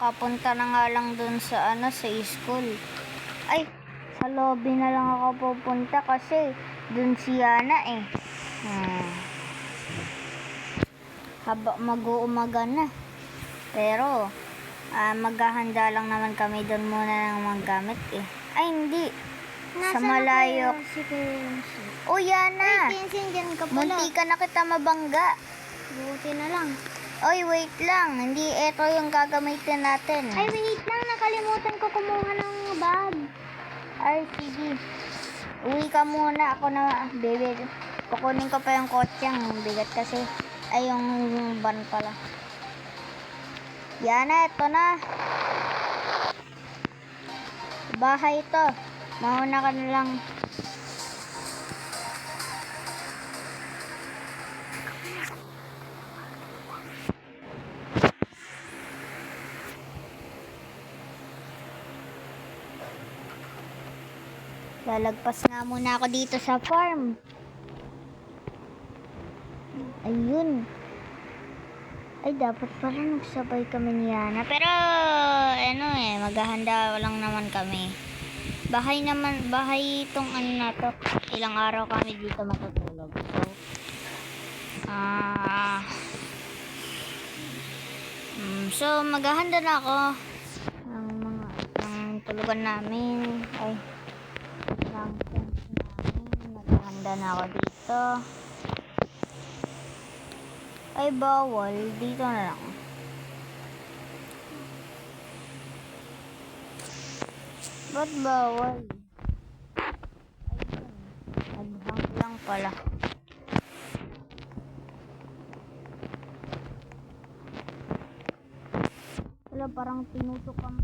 Kapunta na nga lang dun sa sa school. Ay, sa lobby na lang ako pupunta kasi dun si Yana eh. Haba mag-uumaga na. Pero, maghahanda lang naman kami dun muna ng mga gamit eh. Ay, hindi. Sa malayo. O, Yana. Ay, Kensin, dyan ka pala. Munti ka na kita mabangga. Buti na lang. Oy, wait lang. Hindi ito yung gagamitin natin. Ay, wait lang. Nakalimutan ko kumuha ng bag. Ay, sige. Uwi ka muna. Ako na, baby. Kukunin ko pa yung kotse. Ang bigat kasi. Ay, yung van pala. Yana, ito na. Bahay ito. Mauna ka na lang. Lalagpas nga muna ako dito sa farm. Ayun. Ay, dapat pala nagsabay kami ni Yana. Pero, maghahanda lang naman kami. Bahay itong na to. Ilang araw kami dito matutulog. So, maghahanda na ako ng tulugan namin. Ay, maghahanda na ako dito. Ay, bawal. Dito na lang. Ba't bawal? Ayun. Naghang lang pala. Wala, parang tinusok ang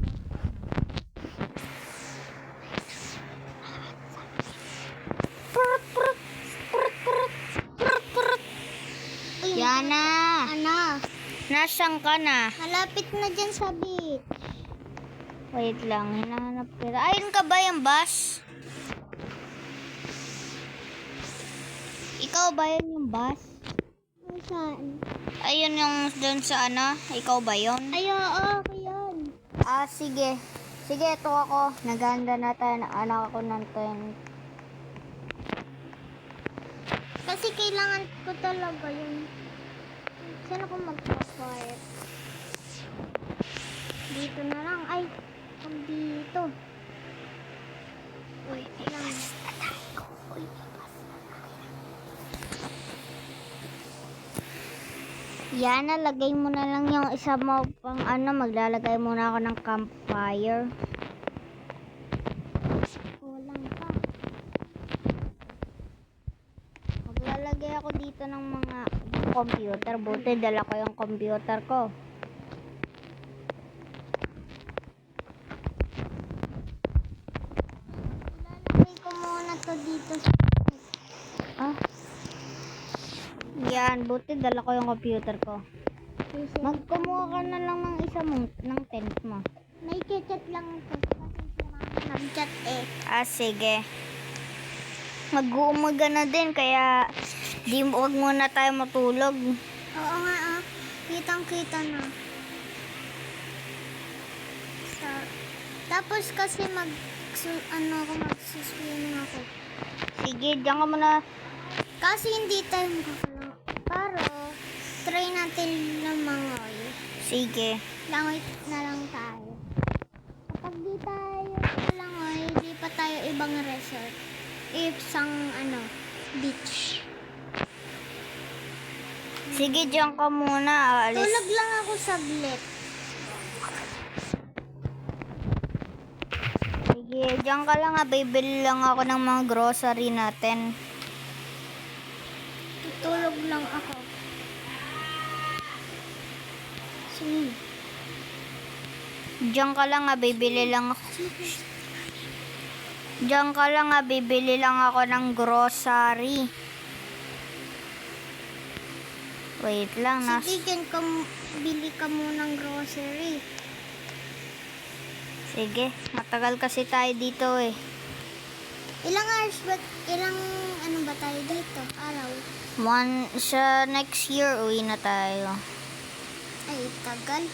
Yana! Ano? Nasaan ka na? Malapit na dyan sa beach. Wait lang, hinahanap kita. Ayun ka ba yung bus? Ikaw ba yun yung bus? Saan? Ayun yung doon sa Ikaw ba yun? Ay, oo, ako yun. Sige. Sige, ito ako. Naghahanda na tayo ng anak ako ng tent. Kasi kailangan ko talaga yun. Saan ako magpa-fire? Dito na lang. Ay, dito. Uy, ilang. Yana, lagay mo na lang yung isa mo pang maglalagay muna ako ng campfire. Kulang pa. Maglalagay ako dito ng mga computer. Buti dala ko yung computer ko. Ilalagay ko muna to dito sa Yan, buti dala ko yung computer ko. Magkumuha ka na lang ng isa mo, ng tent mo. May chat lang ito. Kasi sila nag-chat eh. Sige. Mag-uumaga na din, kaya wag muna tayo matulog. Oo nga kitang-kita na. Tapos kasi mag-swimming ako. Sige, diyan ka muna. Kasi hindi tayo pero try natin lumangoy. Sige. Langoy na lang tayo. Kapag di tayo langoy, di pa tayo ibang resort. Isang beach. Sige, diyan ka muna. Alis. Tulog lang ako saglit. Sige, diyan ka lang. Bibili lang ako ng mga grocery natin. Tutulog lang ako. Sige. Diyan ka lang, bibili lang ako. Diyan ka lang, bibili lang ako ng grocery. Wait lang. Sige, bili ka muna ng grocery. Sige, matagal kasi tayo dito eh. Ilang hours ba, ba tayo dito? Araw? Sa next year, uwi na tayo. Ay, tagal.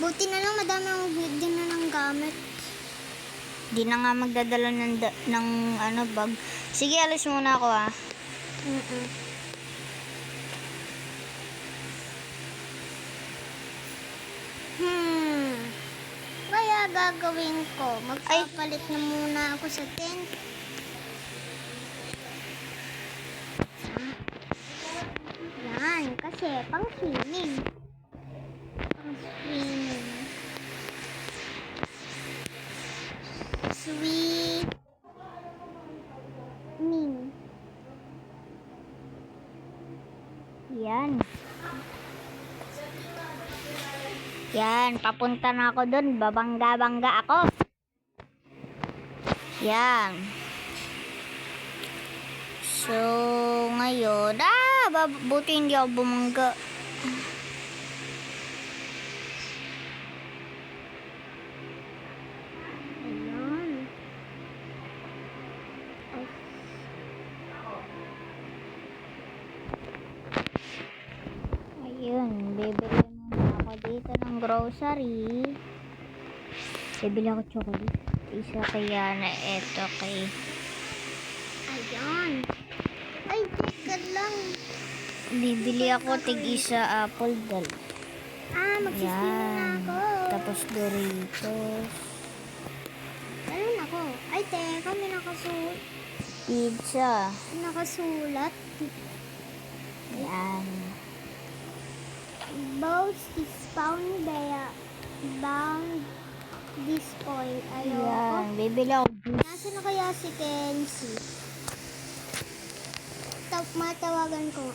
Buti na lang madami akong din na ng gamit. Di na nga magdadala ng ano, bag. Sige, alis muna ako ah. Kaya gagawin ko, magpapalit na muna ako sa tent. Yan, kasi pang swimming. Pang swimming. Swimming. Yan. Yan, papunta na ako dun. Babangga-bangga ako. Yan. So, ngayon, buti hindi ako bumangga. Ayan. Ayun, bibili muna ako dito ng grocery. Bibili ako chocolate. Isa kay Yana, eto kay... Ayan. Ay, teka lang. Bibili ako tig-isa apple dal. Magsiswimming na Yan. ako. Tapos Doritos. Ganun ako. Ay, teka, may Pizza. nakasulat. Yan. Both is found this point. Ayoko. Yan. Bibili ako juice. Nasaan na kaya si Kenzie? Matawagan ko.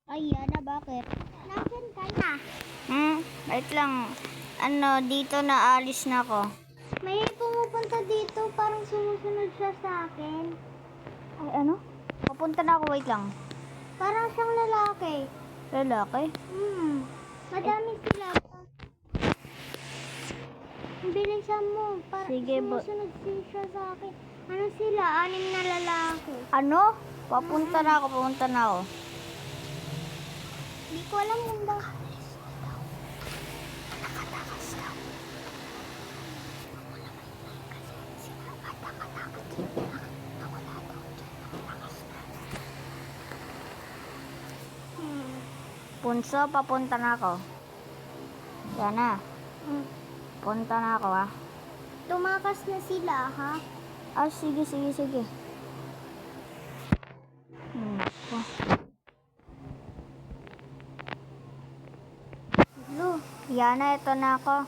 Ay, Yana, bakit? Nasaan ka na? Wait lang. Ano, dito na alis na ako. May pumupunta dito, parang sumusunod siya sa akin. Ay, ano? Papunta na ako, wait lang. Parang siyang lalaki. Lalaki? Madami sila. Bilisan mo. Parang Sige, sumusunod siya sa akin. Ano sila? 6 na lalaki. Ano? Papunta na ako. Hindi ko alam kung ba. Punso, papunta na ako. Yana, punta na ako ah. Tumakas na sila, ha? Sige. Oh. Hello. Yana, ito na ako.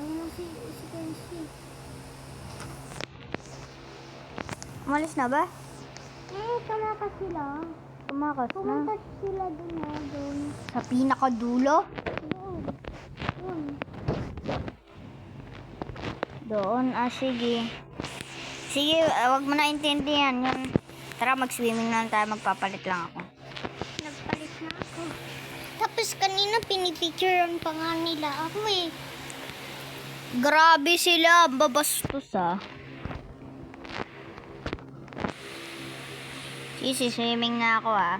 Ano si Kenzie? Umalis na ba? Tumakas sila. Tumakas na. Pumunta sila doon. Sa pinakadulo? Doon, sige. Sige, wag mo na intindihan yun. Tara, mag-swimming na lang tayo. Magpapalit lang ako. Nagpalit na ako. Tapos kanina pinipicturean pa nga nila ako eh. Grabe sila. Babastos ah. Swimming na ako ah.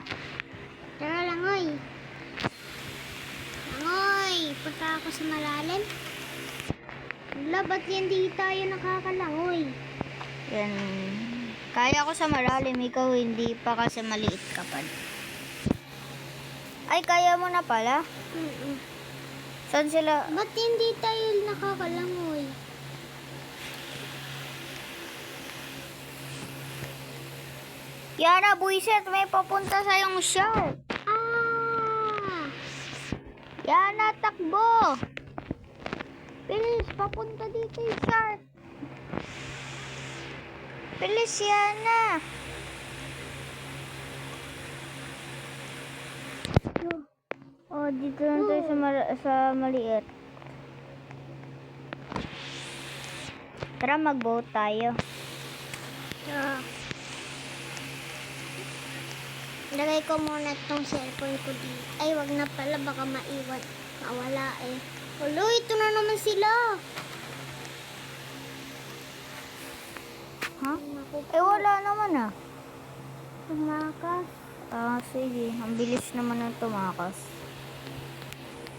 Tara langoy. Langoy, punta ako sa malalim. Wala, ba't yan di tayo nakakalangoy? Yan. Kaya ko sa malalim, ikaw hindi pa kasi maliit ka pa. Ay, kaya mo na pala? Saan sila? Ba't hindi tayo nakakalangoy? Yana, buisit, may papunta sa yung shark. Yana, takbo. Bilis, papunta dito yung shark. Bilis, Yana. Dito lang tayo sa maliit. Tara, mag-boat tayo. Lagay ko muna itong cellphone ko dito. Ay, wag na pala, baka maiwan. Mawala eh. Ito na naman sila. Ha? Naku, Wala naman ah. tumakas. Sige. Ang bilis naman ng tumakas.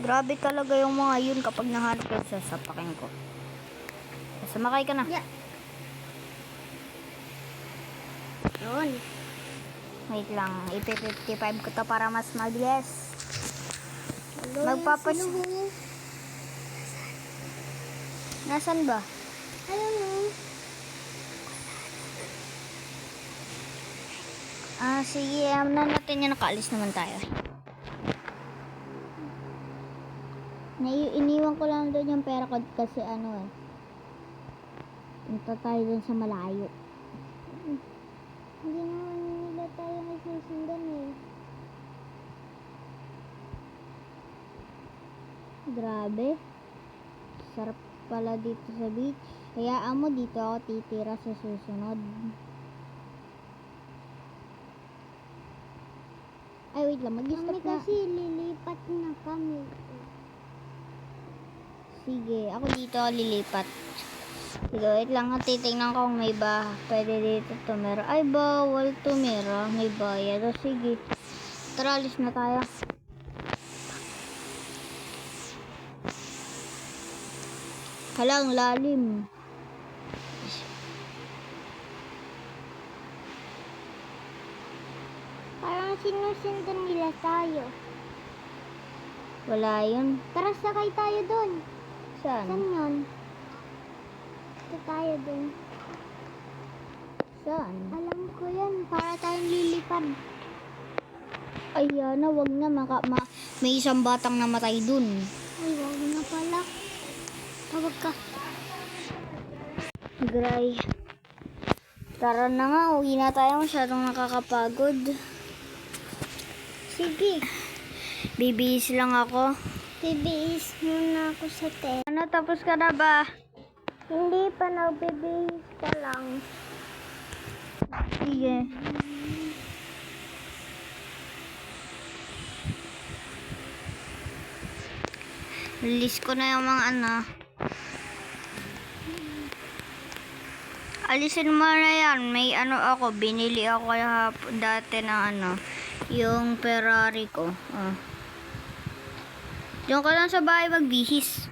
Grabe talaga yung mga yun kapag nahanap ko sa sapakin ko. Sumakay ka na. Yeah. Yun. Wait lang. IP55 ko to para mas mabilis. Hello, Magpapas... sino ho? Nasaan ba? Ayun ho. Sige. Na natin yan. Nakaalis naman tayo. Iniwan ko lang doon yung pera ko kasi punta tayo doon sa malayo. Hindi naman nila tayo nasusundan eh. Grabe. Sarap pala dito sa beach. Hayaan mo dito ako titira sa susunod. Ay, wait lang. Kami Mag-stop na. kasi lilipat na kami. Sige, ako dito ako lilipat. Sige, wait lang. Titingnan ko kung may pwede dito tumira. Ay, bawal tumira. May bayad. Sige. Tara, alis na tayo. Halang lalim. Parang sinusundan nila tayo. Wala yun. Tara, sakay tayo dun. Saan Saan? yun? Ito tayo dun. Saan? Alam ko yan. Para tayong lilipad. Ay, Yana, wag na. May isang batang namatay dun. Ay, wag na pala. Tawag ka. Gray. Tara na nga, uwi na tayo. Masyadong nakakapagod. Sige. Bibihis lang ako. Bibihis muna ako sa te. Ano, tapos ka na ba? Hindi pa, nagbibihis pa lang. Sige. Release ko na yung mga Alisin mo na yan. May ako, binili ako kaya dati na yung Ferrari ko. Diyan ka lang sa bahay magbihis.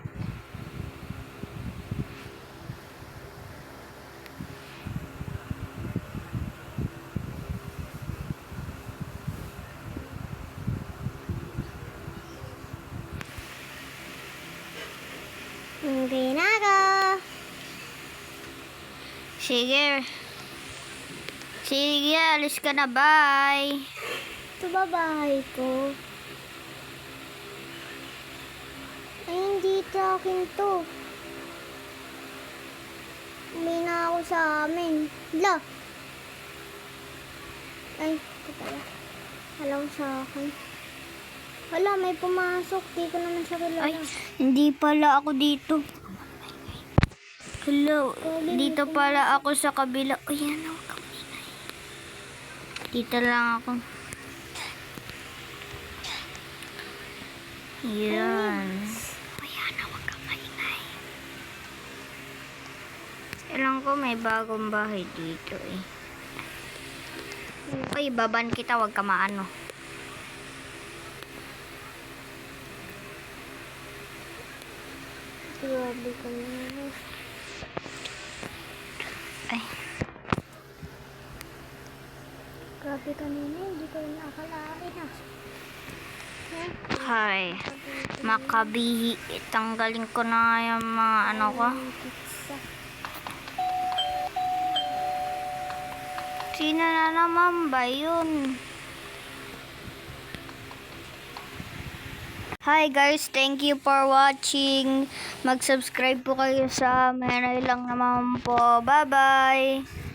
Hindi na ka. Sige. Sige, alis ka na. Bye. Ito ba bahay ko? Ay, hindi ito akin to. Uwi na ako sa amin. Hala. Ay, ito pala. Alam sa akin. Wala, may pumasok. Di ko naman siya kilala. Ay, hindi pala ako dito. Hello. Dito pala ako sa kabila. Uy, huwag kang ingay. Dito lang ako. Yan. Uy, huwag kang maingay. Alam ko may bagong bahay dito eh. Uy, baban kita. Huwag ka maano. Grabe ka na. Ay. Grabe kanina. Hindi ko rin akalain ah. Hi. Makabihi. Tanggalin ko na yung mga ko. Pizza. Sino na naman ba yun? Hi guys, thank you for watching. Mag-subscribe po kayo sa amin. Ay lang naman po. Bye-bye.